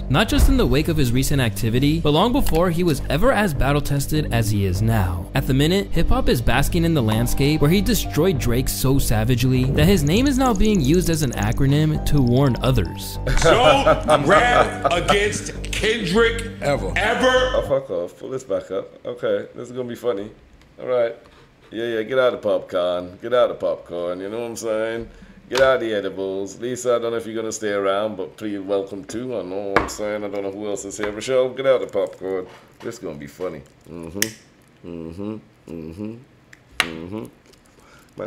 not just in the wake of his recent activity, but long before he was ever as battle-tested as he is now. At the minute, hip-hop is basking in the landscape where he destroyed Drake so savagely that his name is now being used as an acronym to warn others. Don't rap against Kendrick ever. Oh, fuck off. Pull this back up. Okay, this is gonna be funny. All right. Yeah, get out of popcorn. Get out of popcorn, you know what I'm saying? Get out of the edibles. Lisa, I don't know if you're gonna stay around, but please welcome too. I know what I'm saying. I don't know who else is here. Rochelle, get out of popcorn. This is gonna be funny. Man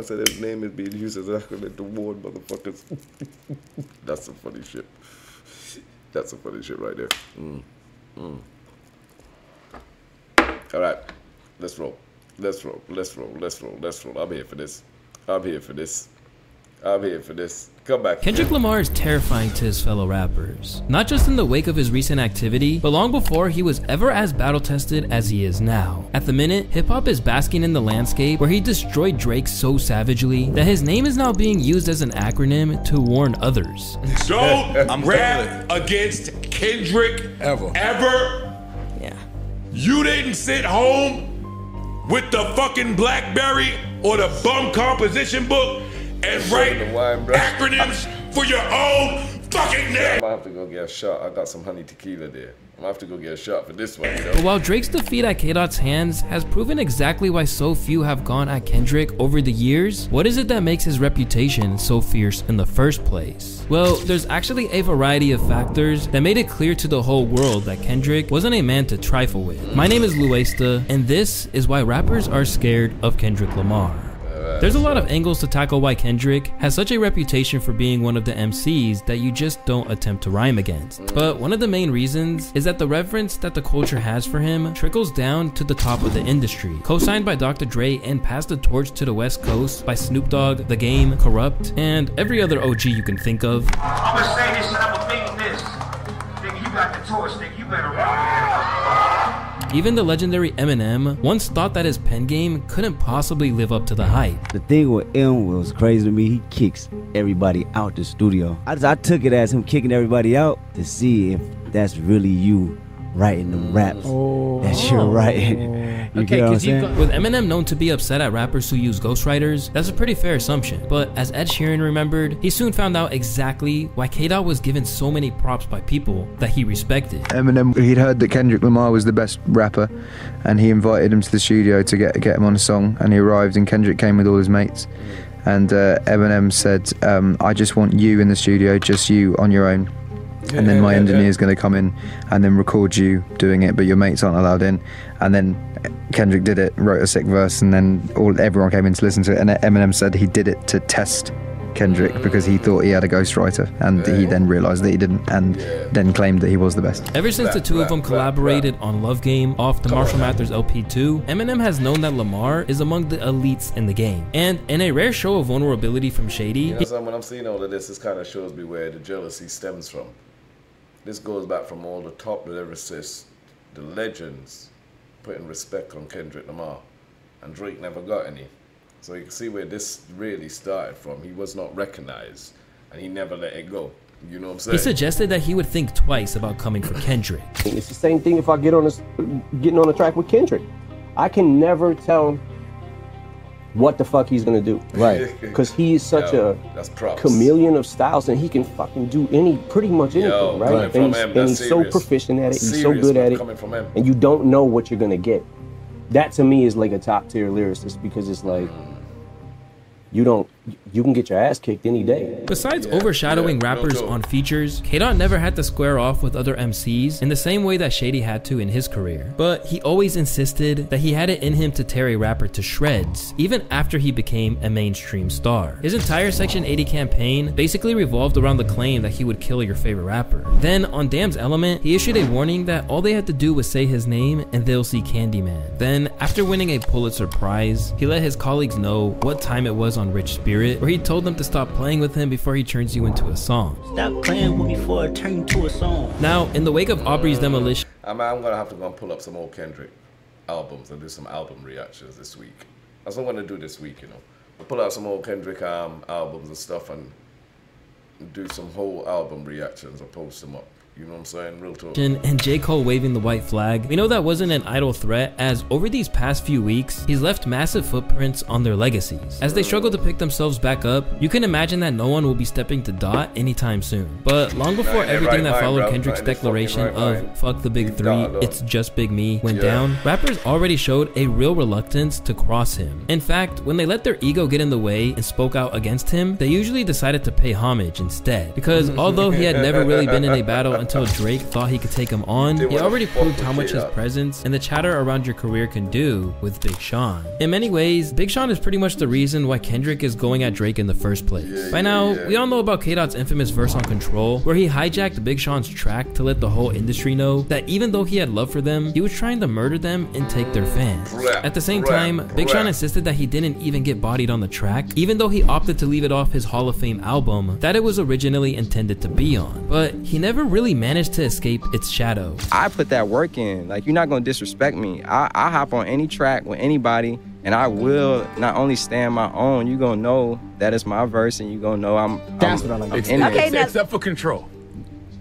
said his name is being used as an acronym to warn motherfuckers. That's some funny shit. That's some funny shit right there. All right, let's roll. Let's roll. I'm here for this. Come back. Kendrick Lamar is terrifying to his fellow rappers, not just in the wake of his recent activity, but long before he was ever as battle-tested as he is now. At the minute, hip-hop is basking in the landscape where he destroyed Drake so savagely that his name is now being used as an acronym to warn others. Don't rap against Kendrick ever. Yeah. You didn't sit home with the fucking BlackBerry or the bum composition book and write acronyms for your own fucking name. I might have to go get a shot. I got some honey tequila there. I might have to go get a shot for this one, you know? But while Drake's defeat at K-Dot's hands has proven exactly why so few have gone at Kendrick over the years, what is it that makes his reputation so fierce in the first place? Well, there's actually a variety of factors that made it clear to the whole world that Kendrick wasn't a man to trifle with. My name is Luesta, and this is why rappers are scared of Kendrick Lamar. There's a lot of angles to tackle why Kendrick has such a reputation for being one of the MCs that you just don't attempt to rhyme against. But one of the main reasons is that the reverence that the culture has for him trickles down to the top of the industry. Co-signed by Dr. Dre and passed the torch to the West Coast by Snoop Dogg, The Game, Corrupt, and every other OG you can think of. I'm gonna say this and I'm gonna mean this. Nigga, you got the torch, nigga, you better run. Even the legendary Eminem once thought that his pen game couldn't possibly live up to the hype. The thing with M was crazy to me, he kicks everybody out the studio. I took it as him kicking everybody out to see if that's really you writing the raps that you're writing. You get what I'm saying? With Eminem known to be upset at rappers who use ghostwriters, that's a pretty fair assumption. But as Ed Sheeran remembered, he soon found out exactly why K-Dot was given so many props by people that he respected. Eminem, he'd heard that Kendrick Lamar was the best rapper, and he invited him to the studio to get him on a song, and he arrived and Kendrick came with all his mates. And Eminem said, I just want you in the studio, just you on your own. And then my engineer's going to come in and then record you doing it, but your mates aren't allowed in. And then Kendrick did it, wrote a sick verse, and then everyone came in to listen to it. And Eminem said he did it to test Kendrick because he thought he had a ghostwriter, and he then realized that he didn't, and then claimed that he was the best. Ever since the two of them collaborated on Love Game off the Marshall Mathers LP2, Eminem has known that Lamar is among the elites in the game. And in a rare show of vulnerability from Shady, you know, so when I'm seeing all of this kind of shows me where the jealousy stems from. This goes back from all the top lyricists, the legends, putting respect on Kendrick Lamar, and Drake never got any. So you can see where this really started from. He was not recognized, and he never let it go. You know what I'm saying? He suggested that he would think twice about coming for Kendrick. It's the same thing if I getting on the track with Kendrick. I can never tell what the fuck he's gonna do, right? Because he is such a chameleon of styles, and he can fucking do pretty much anything, right? And he's so proficient at it, he's so good at it, and you don't know what you're gonna get. That to me is like a top tier lyricist, because it's like you can get your ass kicked any day. Besides overshadowing rappers on features, K-Dot never had to square off with other MCs in the same way that Shady had to in his career. But he always insisted that he had it in him to tear a rapper to shreds, even after he became a mainstream star. His entire Section 80 campaign basically revolved around the claim that he would kill your favorite rapper. Then, on Damn's Element, he issued a warning that all they had to do was say his name and they'll see Candyman. Then, after winning a Pulitzer Prize, he let his colleagues know what time it was on Rich Spirit, where he told them to stop playing with him before he turns you into a song. Stop playing with me before I turn you to a song. Now, in the wake of Aubrey's demolition, I'm gonna have to go and pull up some old Kendrick albums and do some album reactions this week. That's what I'm gonna do this week, you know. We'll pull out some old Kendrick albums and stuff and do some whole album reactions and post them up. You know what I'm saying? Real talk. And J. Cole waving the white flag. We know that wasn't an idle threat, as over these past few weeks, he's left massive footprints on their legacies. As they struggle to pick themselves back up, you can imagine that no one will be stepping to Dot anytime soon. But long before everything that followed Kendrick's declaration of fuck the big three, it's just Big Me went down, rappers already showed a real reluctance to cross him. In fact, when they let their ego get in the way and spoke out against him, they usually decided to pay homage instead. Because although he had never really been in a battle until Drake thought he could take him on, he already proved how much his presence and the chatter around your career can do with Big Sean. In many ways, Big Sean is pretty much the reason why Kendrick is going at Drake in the first place. By now, we all know about K-Dot's infamous verse on Control, where he hijacked Big Sean's track to let the whole industry know that even though he had love for them, he was trying to murder them and take their fans. At the same time, Big Sean insisted that he didn't even get bodied on the track, even though he opted to leave it off his Hall of Fame album that it was originally intended to be on. But he never really managed to escape its shadow. I put that work in. Like, you're not gonna disrespect me. I hop on any track with anybody, and I will not only stand my own, you gonna know that it's my verse, and you gonna know I'm except for Control.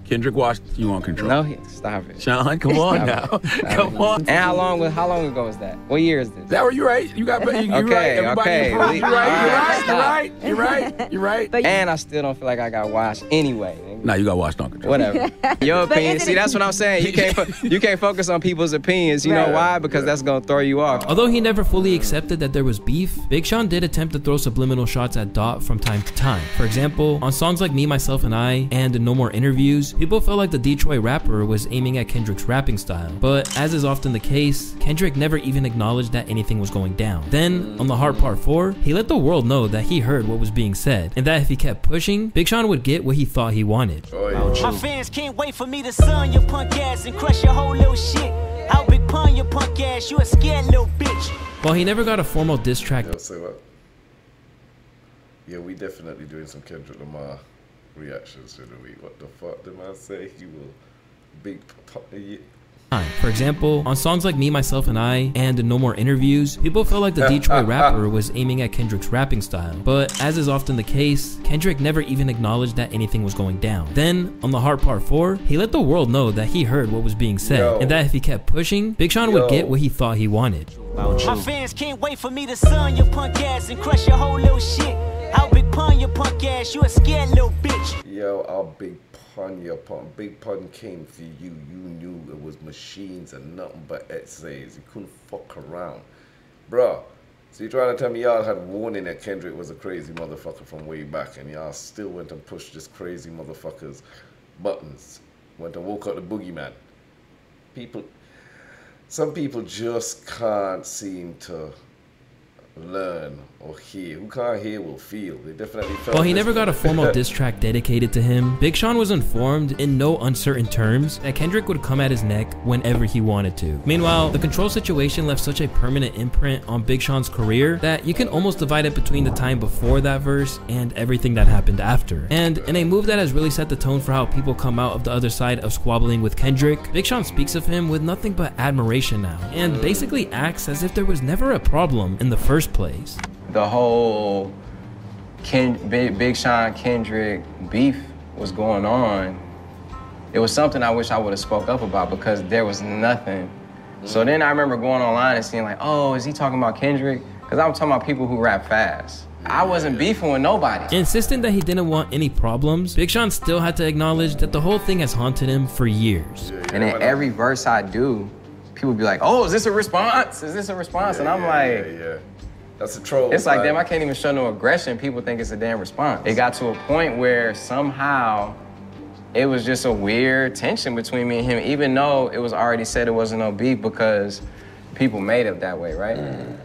Kendrick watched you on Control. No, stop it. Sean, come on now. Come on. And how long ago was that? What year is this? That were you right? You got you okay, right. Okay. You're right. And I still don't feel like I got washed anyway. Nah, you got washed on Control. Whatever. Your opinion. See, that's what I'm saying. You can't focus on people's opinions. You know why? Because that's gonna throw you off. Although he never fully accepted that there was beef, Big Sean did attempt to throw subliminal shots at Dot from time to time. For example, on songs like Me, Myself, and I and No More Interviews, people felt like the Detroit rapper was aiming at Kendrick's rapping style. But as is often the case, Kendrick never even acknowledged that anything was going down. Then, on The Heart Part 4, he let the world know that he heard what was being said, and that if he kept pushing, Big Sean would get what he thought he wanted. My fans can't wait for me to sun your punk ass and crush your whole little shit. I'll big pun your punk ass, you a scared little bitch. While he never got a formal diss track. Say what? Yeah, we definitely doing some Kendrick Lamar reactions to the week. What the fuck did I say? He will big For example, on songs like Me, Myself, and I and No More Interviews, people felt like the Detroit rapper was aiming at Kendrick's rapping style. But as is often the case, Kendrick never even acknowledged that anything was going down. Then, on The Heart Part 4, he let the world know that he heard what was being said, and that if he kept pushing, Big Sean would get what he thought he wanted. My fans can't wait for me to sun your punk ass and crush your whole little shit. I'll big pun your punk ass, you a scared little bitch. Yo, I'll big pun your pun. Big pun came for you. You knew it was machines and nothing but essays. You couldn't fuck around. Bruh, so you're trying to tell me y'all had warning that Kendrick was a crazy motherfucker from way back, and y'all still went and pushed this crazy motherfucker's buttons. Went and woke up the boogeyman. Some people just can't seem to learn or hear. Who can't hear will feel. They definitely felt. While he never got a formal diss track dedicated to him, Big Sean was informed in no uncertain terms that Kendrick would come at his neck whenever he wanted to. Meanwhile, the Control situation left such a permanent imprint on Big Sean's career that you can almost divide it between the time before that verse and everything that happened after. And in a move that has really set the tone for how people come out of the other side of squabbling with Kendrick, Big Sean speaks of him with nothing but admiration now, and basically acts as if there was never a problem in the first place. The whole Big Sean Kendrick beef was going on. It was something I wish I would have spoke up about because there was nothing. So then I remember going online and seeing like, oh, is he talking about Kendrick? Because I'm talking about people who rap fast. I wasn't beefing with nobody. Insisting that he didn't want any problems, Big Sean still had to acknowledge that the whole thing has haunted him for years. And in every verse I do, people be like, oh, is this a response? Is this a response? And I'm like, that's a troll. It's like, damn, I can't even show no aggression. People think it's a damn response. It got to a point where somehow it was just a weird tension between me and him, even though it was already said it wasn't no beef because people made it that way, right?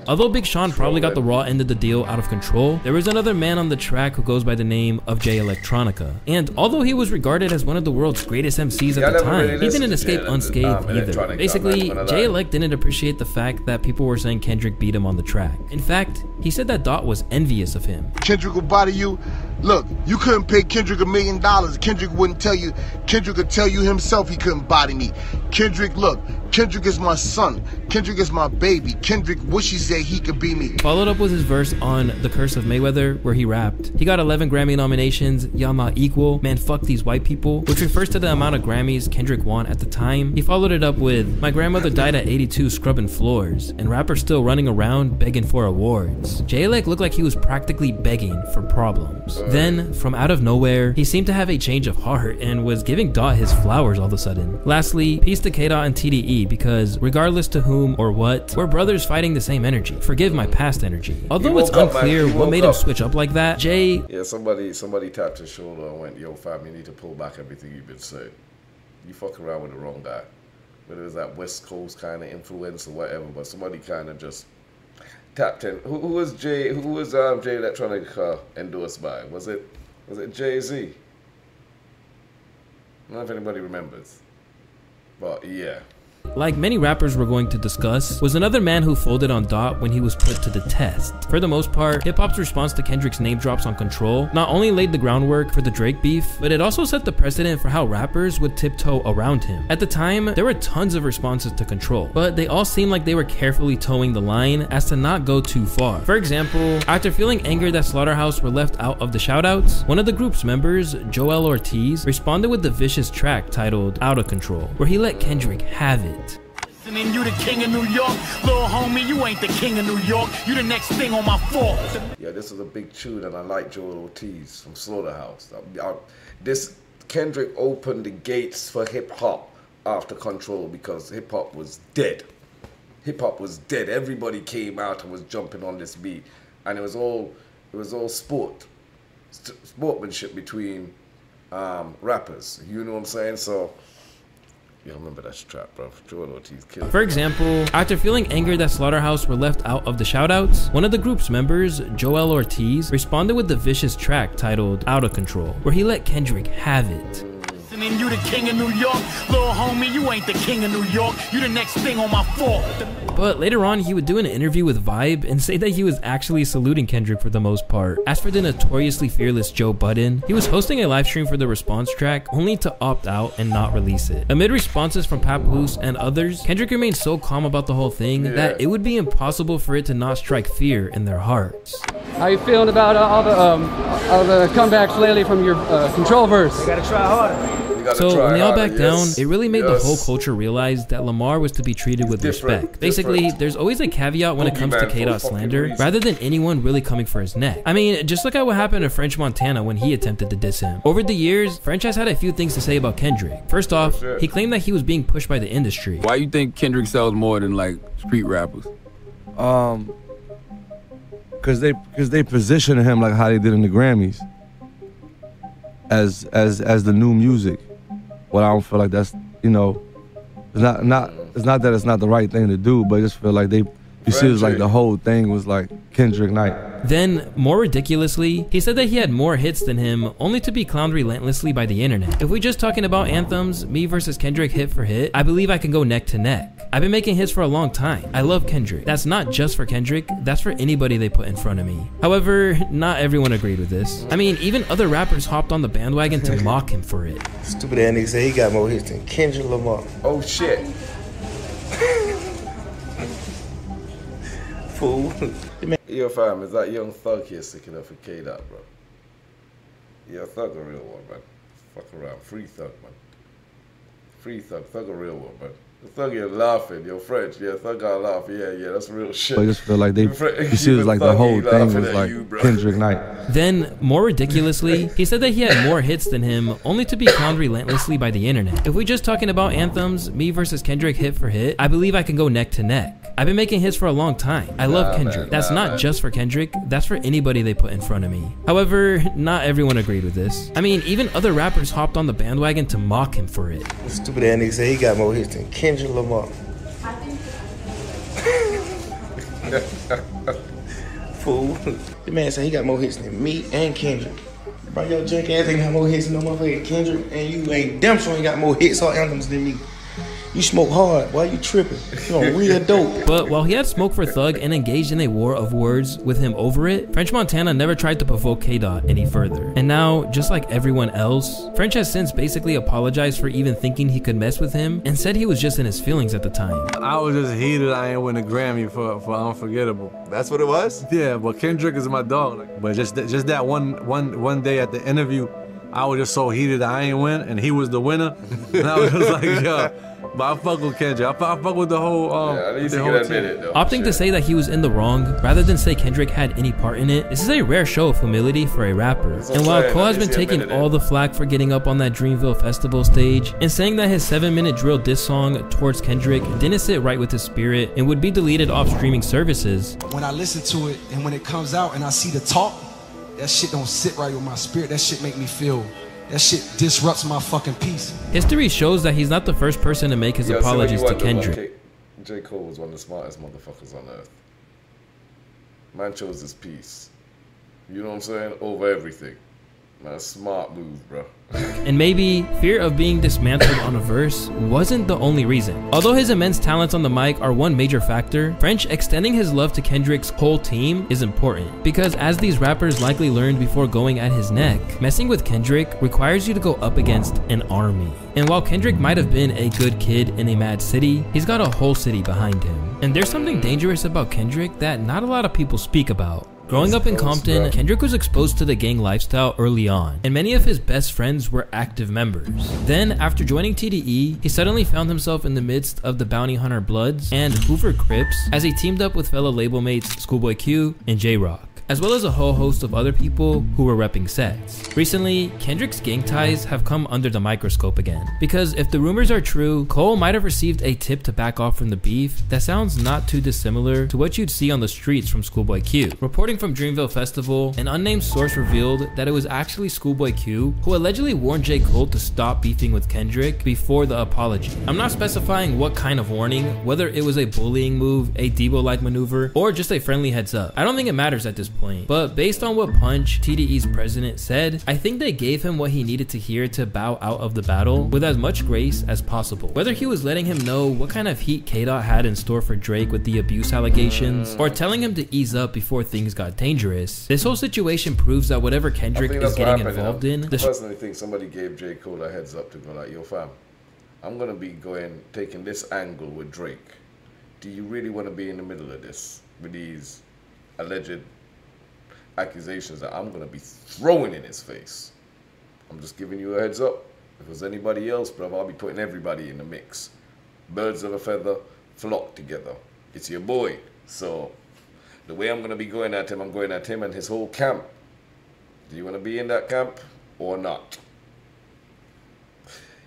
Although Big Sean probably got the raw end of the deal out of Control, there was another man on the track who goes by the name of Jay Electronica. And although he was regarded as one of the world's greatest MCs at the time, he didn't escape unscathed either. Basically, Jay Elect didn't appreciate the fact that people were saying Kendrick beat him on the track. In fact, he said that Dot was envious of him. Kendrick will body you. Look, you couldn't pay Kendrick $1 million. Kendrick wouldn't tell you. Kendrick could tell you himself he couldn't body me. Kendrick, look, Kendrick is my son. Kendrick is my baby. Kendrick wishes that he could be me. Followed up with his verse on The Curse of Mayweather, where he rapped, he got 11 Grammy nominations, y'all not equal, man fuck these white people, which refers to the amount of Grammys Kendrick won at the time. He followed it up with, my grandmother died at 82 scrubbing floors, and rappers still running around begging for awards. J-Elec looked like he was practically begging for problems. Then, from out of nowhere, he seemed to have a change of heart and was giving Dot his flowers all of a sudden. Lastly, peace to K-Dot and TDE, because regardless to whom or what, we're brothers fighting the same energy. Forgive my past energy. Although it's unclear what made him switch up like that, Jay... Yeah, somebody tapped his shoulder and went, yo fam, you need to pull back everything you've been saying. You fuck around with the wrong guy. Whether it was that West Coast kind of influence or whatever, but somebody kind of just tapped in. Who was Jay? Who was Jay Electronic endorsed by? Was it Jay-Z? I don't know if anybody remembers, but yeah. Like many rappers we're going to discuss, was another man who folded on Dot when he was put to the test. For the most part, hip-hop's response to Kendrick's name drops on Control not only laid the groundwork for the Drake beef, but it also set the precedent for how rappers would tiptoe around him. At the time, there were tons of responses to Control, but they all seemed like they were carefully towing the line as to not go too far. For example, after feeling angered that Slaughterhouse were left out of the shoutouts, one of the group's members, Joel Ortiz, responded with the vicious track titled Out of Control, where he let Kendrick have it. And you the king of New York, little homie, you ain't the king of New York, you the next thing on my fork. Yeah, this was a big tune, and I like Joel Ortiz from Slaughterhouse. This Kendrick opened the gates for hip hop after Control because hip hop was dead. Hip hop was dead. Everybody came out and was jumping on this beat, and it was all sportsmanship between rappers. You know what I'm saying? So. You remember that strap, bro. Joel Ortiz killed. For example, after feeling angered that Slaughterhouse were left out of the shoutouts, one of the group's members, Joel Ortiz, responded with the vicious track titled Out of Control, where he let Kendrick have it. And you the king of New York, little homie, you ain't the king of New York, you the next thing on my fork. But later on, he would do an interview with Vibe and say that he was actually saluting Kendrick for the most part. As for the notoriously fearless Joe Budden, he was hosting a live stream for the response track only to opt out and not release it. Amid responses from Papoose and others, Kendrick remained so calm about the whole thing that it would be impossible for it to not strike fear in their hearts. How you feeling about all the comebacks lately from your Control verse? You gotta try harder. So when they all backed down, it really made the whole culture realize that Lamar was to be treated with respect. Basically, there's always a caveat when it comes to K-Dot slander, rather than anyone really coming for his neck. I mean, just look at what happened to French Montana when he attempted to diss him. Over the years, French has had a few things to say about Kendrick. First off, he claimed that he was being pushed by the industry. Why you think Kendrick sells more than like street rappers? Cause they position him like how they did in the Grammys as the new music. Well, I don't feel like that's, you know, it's not that it's not the right thing to do, but I just feel like you see, it was like the whole thing was like Kendrick night. Then, more ridiculously, he said that he had more hits than him, only to be clowned relentlessly by the internet. If we're just talking about anthems, me versus Kendrick hit for hit, I believe I can go neck to neck. I've been making hits for a long time. I love Kendrick. That's not just for Kendrick, that's for anybody they put in front of me. However, not everyone agreed with this. I mean, even other rappers hopped on the bandwagon to mock him for it. Stupid ass nigga say he got more hits than Kendrick Lamar. Oh shit. Fool. Yo fam, is that Young Thug here sticking up for K-Dot, bro? Yeah, Thug a real one, man. Fuck around. Free Thug, man. Free Thug. Thug a real one, man. The Thug, you're laughing. You're French. Yeah, Thug got laugh. Yeah, that's real shit. I just feel like you see, it was like the whole thing was like Kendrick night. Then, more ridiculously, he said that he had more hits than him, only to be clowned relentlessly by the internet. If we're just talking about anthems, me versus Kendrick hit for hit, I believe I can go neck to neck. I've been making hits for a long time. I love Kendrick. That's not just for Kendrick, that's for anybody they put in front of me. However, not everyone agreed with this. I mean, even other rappers hopped on the bandwagon to mock him for it. Stupid ass nigga say he got more hits than Kendrick Lamar. Fool. The man said he got more hits than me and Kendrick. Bro, your junk ass ain't got more hits than no motherfucking Kendrick, and you ain't damn sure ain't got more hits or anthems than me. You smoke hard. Why you tripping? You know, real dope. But while he had smoke for Thug and engaged in a war of words with him over it, French Montana never tried to provoke K-Dot any further. And now, just like everyone else, French has since basically apologized for even thinking he could mess with him and said he was just in his feelings at the time. I was just heated I ain't win a Grammy for Unforgettable. That's what it was? Yeah, but Kendrick is my dog. But just that one day at the interview, I was just so heated that I ain't win, and he was the winner. And I was just like, yo. But I fuck with Kendrick. I fuck with the whole at least you can admit it, though. Opting to say that he was in the wrong, rather than say Kendrick had any part in it, this is a rare show of humility for a rapper. And while Cole has been taking all the flack for getting up on that Dreamville Festival stage, and saying that his 7-minute drill diss song towards Kendrick didn't sit right with his spirit and would be deleted off streaming services. When I listen to it, and when it comes out and I see the talk, that shit don't sit right with my spirit. That shit make me feel... That shit disrupts my fucking peace. History shows that he's not the first person to make his apologies to Kendrick. J. Cole was one of the smartest motherfuckers on earth. Man chose his peace. You know what I'm saying? Over everything. Man, smart move, bro. And maybe fear of being dismantled on a verse wasn't the only reason. Although his immense talents on the mic are one major factor, French extending his love to Kendrick's whole team is important. Because as these rappers likely learned before going at his neck, messing with Kendrick requires you to go up against an army. And while Kendrick might have been a good kid in a mad city, he's got a whole city behind him. And there's something dangerous about Kendrick that not a lot of people speak about. Growing up in Compton, Kendrick was exposed to the gang lifestyle early on, and many of his best friends were active members. Then, after joining TDE, he suddenly found himself in the midst of the Bounty Hunter Bloods and Hoover Crips as he teamed up with fellow label mates Schoolboy Q and J-Rock, as well as a whole host of other people who were repping sets. Recently, Kendrick's gang ties have come under the microscope again, because if the rumors are true, Cole might have received a tip to back off from the beef that sounds not too dissimilar to what you'd see on the streets from Schoolboy Q. Reporting from Dreamville Festival, an unnamed source revealed that it was actually Schoolboy Q who allegedly warned J. Cole to stop beefing with Kendrick before the apology. I'm not specifying what kind of warning, whether it was a bullying move, a Debo-like maneuver, or just a friendly heads up. I don't think it matters at this point, but based on what Punch, TDE's president, said, I think they gave him what he needed to hear to bow out of the battle with as much grace as possible. Whether he was letting him know what kind of heat K-Dot had in store for Drake with the abuse allegations, or telling him to ease up before things got dangerous, this whole situation proves that whatever Kendrick is getting involved in... I personally think somebody gave J. Cole a heads up to go like, yo fam, I'm gonna be taking this angle with Drake. Do you really want to be in the middle of this with these alleged accusations that I'm gonna be throwing in his face? I'm just giving you a heads up. If it was anybody else, bro, I'll be putting everybody in the mix. Birds of a feather flock together. It's your boy. So the way I'm gonna be going at him, I'm going at him and his whole camp. Do you want to be in that camp or not?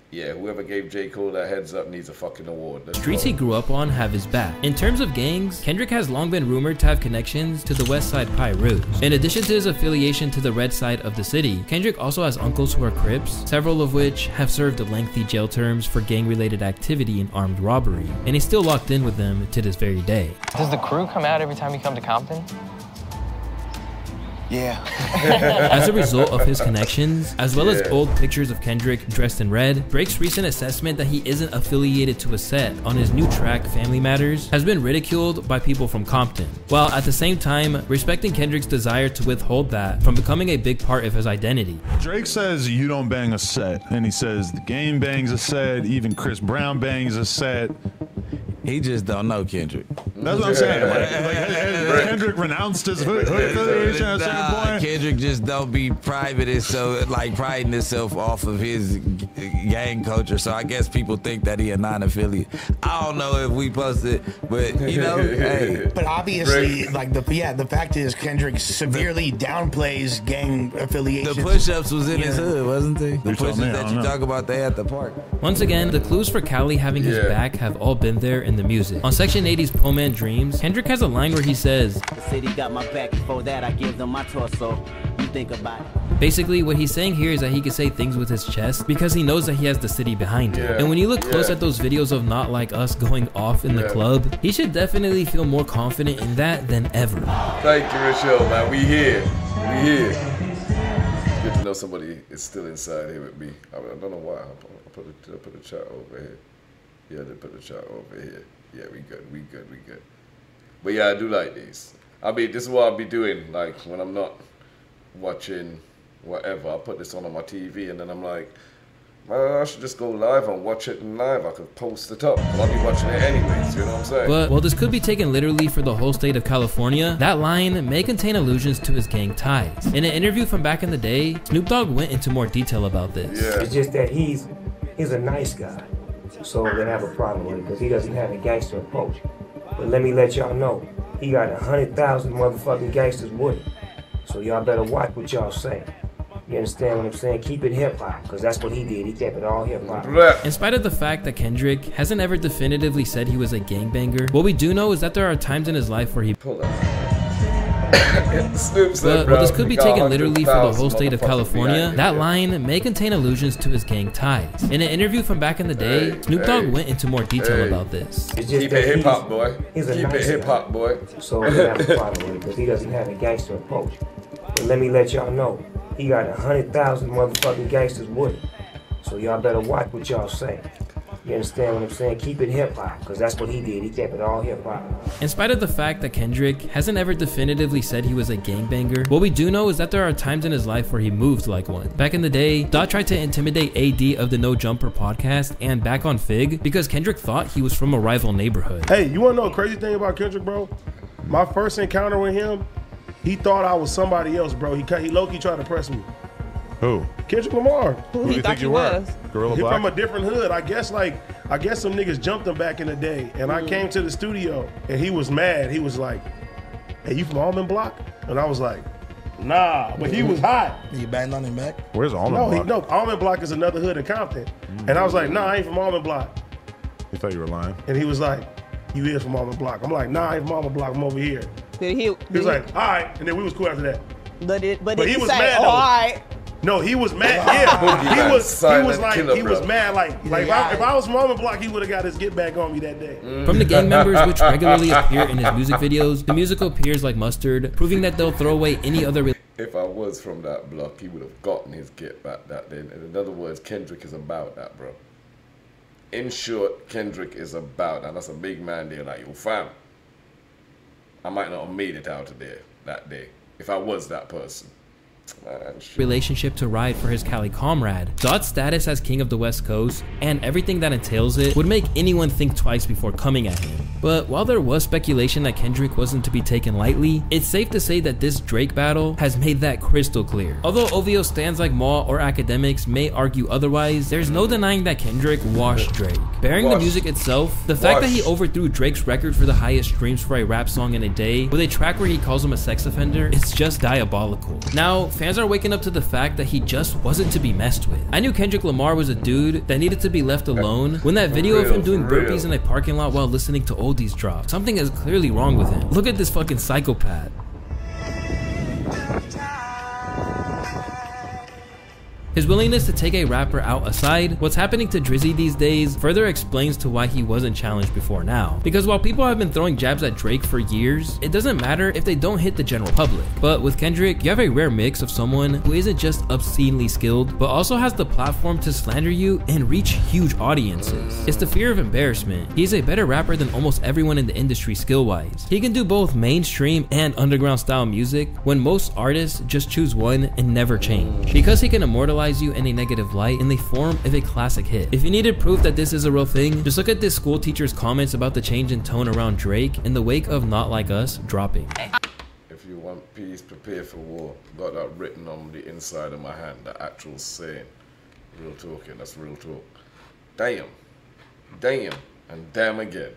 Yeah, whoever gave J. Cole that heads up needs a fucking award. The streets he grew up on have his back. In terms of gangs, Kendrick has long been rumored to have connections to the West Side Pirates. In addition to his affiliation to the red side of the city, Kendrick also has uncles who are Crips, several of which have served lengthy jail terms for gang-related activity and armed robbery, and he's still locked in with them to this very day. Does the crew come out every time you come to Compton? Yeah. As a result of his connections, as well as old pictures of Kendrick dressed in red, Drake's recent assessment that he isn't affiliated to a set on his new track Family Matters has been ridiculed by people from Compton, while at the same time respecting Kendrick's desire to withhold that from becoming a big part of his identity. Drake says you don't bang a set, and he says the game bangs a set, even Chris Brown bangs a set. He just don't know Kendrick. That's what I'm saying. Has Kendrick renounced his hood affiliation at a certain point? Kendrick just don't be private and so like priding himself off of his gang culture. So I guess people think that he a non-affiliate. I don't know if we posted, but you know, hey. But obviously, like the fact is Kendrick severely downplays gang affiliations. The push-ups was in his hood, wasn't they? The push-ups that you talk about, they at the park. Once again, the clues for Cali having his back have all been there in the music. On Section 80's Poor Man Dreams, Kendrick has a line where he says, The city got my back, before that I give them my torso. You think about it. Basically, what he's saying here is that he can say things with his chest because he knows that he has the city behind him. And when you look close at those videos of Not Like Us going off in the club, he should definitely feel more confident in that than ever. Thank you, Rochelle, man. We here. We here. It's good to know somebody is still inside here with me. I don't know why. I put a chat over here. Yeah, they put the chat over here. Yeah, we good. But yeah, I do like these. I mean, this is what I'll be doing, like, when I'm not watching whatever. I'll put this on my TV, and then I'm like, well, I should just go live and watch it in live. I could post it up. I'll be watching it anyways, you know what I'm saying? But while this could be taken literally for the whole state of California, that line may contain allusions to his gang ties. In an interview from back in the day, Snoop Dogg went into more detail about this. Yeah. It's just that he's a nice guy, so they have a problem with it because he doesn't have a gangster approach. But let me let y'all know, he got 100,000 motherfucking gangsters with him. So y'all better watch what y'all say. You understand what I'm saying? Keep it hip-hop, because that's what he did. He kept it all hip-hop. In spite of the fact that Kendrick hasn't ever definitively said he was a gangbanger, what we do know is that there are times in his life where he Snoop but while this could be taken literally for the whole state of California, that line may contain allusions to his gang ties. In an interview from back in the day, Snoop Dogg went into more detail about this. It's just Keep it hip-hop, boy. He's a Keep nice it hip-hop, boy. So they have a problem with it because he doesn't have a gangster approach. But let me let y'all know, he got 100,000 motherfucking gangsters with him. So y'all better watch what y'all say. You understand what I'm saying? Keep it hip-hop, because that's what he did. He kept it all hip-hop. In spite of the fact that Kendrick hasn't ever definitively said he was a gangbanger, what we do know is that there are times in his life where he moved like one. Back in the day, Dot tried to intimidate AD of the No Jumper podcast and Back on Fig because Kendrick thought he was from a rival neighborhood. Hey, you want to know a crazy thing about Kendrick, bro? My first encounter with him, he thought I was somebody else, bro. He low-key tried to press me. Who? Kendrick Lamar. Who do you think you were? Gorilla He Black? from a different hood. I guess some niggas jumped him back in the day. And I came to the studio and he was mad. He was like, hey, you from Almond Block? And I was like, nah, but he was hot. You banged on him back? Where's Almond Block? No, Almond Block is another hood in Compton. And I was like, nah, I ain't from Almond Block. He thought you were lying. And he was like, you is from Almond Block. I'm like, nah, I ain't from Almond Block, I'm over here. He was like, all right. And then we was cool after that. But he he was say, mad oh, though. all right. No, he was mad. Yeah, he was mad. Like if I was from Almond Block, he would have got his get back on me that day. From the gang members which regularly appear in his music videos, the musical appears like mustard, proving that they'll throw away any other. If I was from that block, he would have gotten his get back that day. In other words, Kendrick is about that, bro. In short, Kendrick is about that. That's a big man there. Like, yo, fam, I might not have made it out of there that day if I was that person. Relationship to ride for his Cali comrade. Dot's status as king of the West Coast and everything that entails it would make anyone think twice before coming at him. But while there was speculation that Kendrick wasn't to be taken lightly, it's safe to say that this Drake battle has made that crystal clear. Although OVO stands like Maul or academics may argue otherwise, there's no denying that Kendrick washed Drake. Bearing the music itself, the fact that he overthrew Drake's record for the highest streams for a rap song in a day with a track where he calls him a sex offender, it's just diabolical. Now, fans are waking up to the fact that he just wasn't to be messed with. I knew Kendrick Lamar was a dude that needed to be left alone when that video of him doing burpees in a parking lot while listening to oldies dropped. Something is clearly wrong with him. Look at this fucking psychopath. His willingness to take a rapper out aside, what's happening to Drizzy these days further explains to why he wasn't challenged before now. Because while people have been throwing jabs at Drake for years, it doesn't matter if they don't hit the general public. But with Kendrick, you have a rare mix of someone who isn't just obscenely skilled, but also has the platform to slander you and reach huge audiences. It's the fear of embarrassment. He's a better rapper than almost everyone in the industry skill-wise. He can do both mainstream and underground style music when most artists just choose one and never change. Because he can immortalize you in a negative light in the form of a classic hit. If you needed proof that this is a real thing, just look at this school teacher's comments about the change in tone around Drake in the wake of Not Like Us dropping. If you want peace, prepare for war. Got that written on the inside of my hand, the actual saying. Real talking, that's real talk. Damn. Damn. And damn again.